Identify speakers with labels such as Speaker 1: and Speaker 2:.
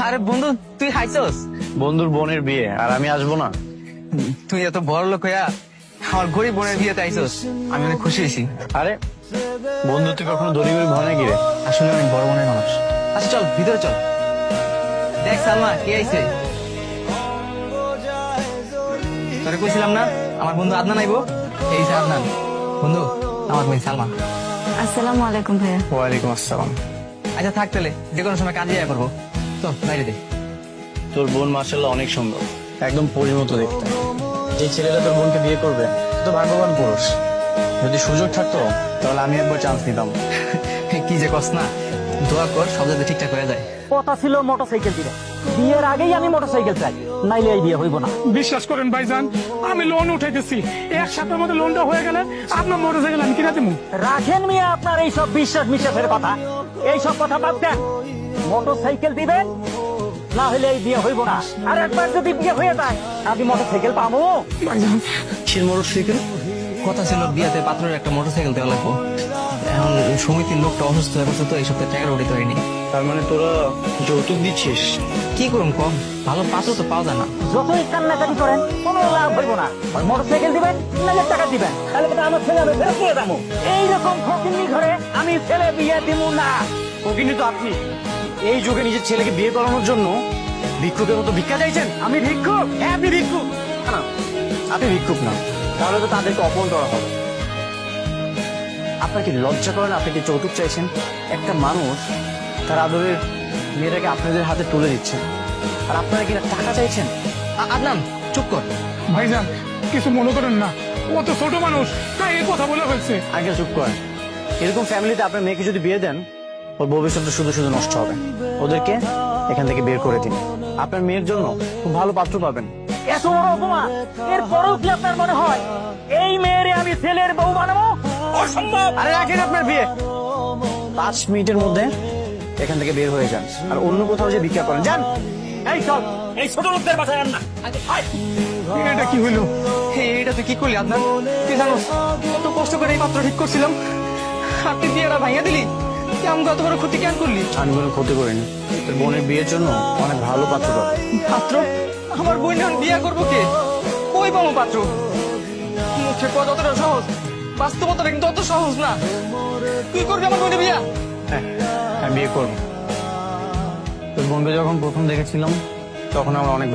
Speaker 1: আরে বন্ধু, তুই হাইছস?
Speaker 2: বন্ধুর বোনের বিয়ে আর আমি আসবো না?
Speaker 1: তুই এত বড় লোক হইয়া আমার গরিব বোনের বিয়েতে আইছস, আমি অনেক খুশি হয়েছি।
Speaker 2: আরে বন্ধু, তুই কখনো দড়ি গরিব হয় নাকি রে?
Speaker 1: আসলে অনেক বড় মনের মানুষ। আচ্ছা চল ভিতরে চল, দেখ সালমা কে আইছে। তোরে কইছিলাম না আমার বন্ধু আদনান আইবো, এই যে আদনান। বন্ধু, আমার বোন সালমা।
Speaker 3: আসসালামু আলাইকুম ভাইয়া।
Speaker 2: ওয়ালাইকুম আসসালাম।
Speaker 1: আচ্ছা থাক তাহলে, যে কোনো সময় কাজে আয়া করবো। তো বাইরে দে।
Speaker 2: তোর বোন মাশাআল্লাহ অনেক সুন্দর, একদম পরীর মতো দেখতে। যে ছেলেটা তোর বোনকে বিয়ে করবে তো ভাগ্যবান পুরুষ। যদি সুযোগ থাকতো তাহলে আমি একবার চান্স নিতাম।
Speaker 1: কি যে কস না, দোয়া কর সব যাতে ঠিকঠাক হয়ে যায়।
Speaker 4: কথা ছিল মোটরসাইকেল দিবে, বিয়ের আগেই আমি মোটরসাইকেল চাই, নাইলে এই বিয়ে হইব না।
Speaker 5: বিশ্বাস করেন ভাইজান, আমি লোন উঠে গেছি, এক সপ্তাহের মধ্যে লোনটা হয়ে গেলে আপনার মোটরসাইকেল আমি কিনা দেবো।
Speaker 4: রাখেন মিয়া আপনার এইসব বিশ্বাসের কথা, এইসব কথা বাদ দেন। মোটরসাইকেল দিবেন, না হলে এই বিয়ে হইব না। আর একবার যদি বিয়ে হয়ে যায় আমি মোটরসাইকেল পাবো।
Speaker 5: ভাইজান
Speaker 2: কিসের মোটরসাইকেল?
Speaker 1: কথা ছিল বিয়াতে পাত্রের একটা মোটরসাইকেল দেওয়া লাগবো। এখন সমিতির লোকটা অসুস্থ হয়ে গেছে, তো এই সপ্তাহে টাকা উঠাতে পারিনি।
Speaker 2: তার মানে তোরা যৌতুক দিচ্ছিস?
Speaker 1: কি করুন কম, ভালো পাত্র তো পাওয়া যায় না।
Speaker 4: যতই কান্নাকাটি করেন কোনো লাভ হইব না। মোটরসাইকেল দিবেন, নাহলে টাকা দিবেন, তাহলে কিন্তু আমার ছেলে আমি ফেরত দিয়ে যাবো। এইরকম ফকিন্নি ঘরে আমি ছেলে বিয়ে দিব না।
Speaker 2: কিন্তু তো আপনি এই যুগে নিজের ছেলেকে বিয়ে করানোর জন্য ভিক্ষুকের মতো ভিক্ষা চাইছেন?
Speaker 4: আমি ভিক্ষুক? হ্যাঁ আমি ভিক্ষুক।
Speaker 2: না, আপনি ভিক্ষুক না, তাহলে তো তাদেরকে অপমান করা হবে। আপনার কি লজ্জা করেন? আপনি কি যৌতুক চাইছেন? একটা মানুষ তার আদরের মেয়েটাকে আপনাদের হাতে তুলে দিচ্ছেন, আর আপনারা কিনা টাকা চাইছেন?
Speaker 1: আদনান চুপ কর।
Speaker 5: ভাইজান কিছু মনে করেন না, ও তো ছোট মানুষ, তাই এই কথা বলে ফেলছে।
Speaker 2: আগে চুপ করেন। এরকম ফ্যামিলিতে আপনার মেয়েকে যদি বিয়ে দেন, ওর ভবিষ্যৎটা শুধু শুধু নষ্ট হবে। ওদেরকে এখান থেকে বের করে দিন, আপনার মেয়ের জন্য খুব ভালো পাত্র পাবেন।
Speaker 4: এত বড় অপমান, এরপরেও কি আপনার মনে হয় এই মেয়েরে আমি ছেলের বউ বানাবো? অসম্ভব।
Speaker 2: আরে রাখেন আপনার বিয়ে, 5 মিনিটের মধ্যে এখান থেকে বের হয়ে যান, আর অন্য কোথাও যে ভিক্ষা করেন যান।
Speaker 4: এই চল, এই ছোট লোকদের বাসায় আন না।
Speaker 5: এটা কি হইলো?
Speaker 1: এটা তুই কি করলি আদনান? তুই জানোস কত কষ্ট করে এই পাত্র ঠিক করছিলাম, আর তুই বিয়েটা ভাঙিয়ে দিলি। তুই আমাকে কত বড় ক্ষতি কেন করলি?
Speaker 2: আমি কোনো ক্ষতি করিনি, তোর বোনের বিয়ের জন্য অনেক ভালো পাত্র পাবে।
Speaker 1: পাত্র? আমার বোন এখন বিয়ে করবো কে? কই পাবো পাত্র? মুখে কথা যতটা সহজ, বাস্তবতাটা কিন্তু অত সহজ না। তুই করবি আমার বোনের বিয়া?
Speaker 2: হ্যাঁ, আমি বিয়ে করবো। তোর বোনকে যখন প্রথম দেখেছিলাম তখন আমার অনেক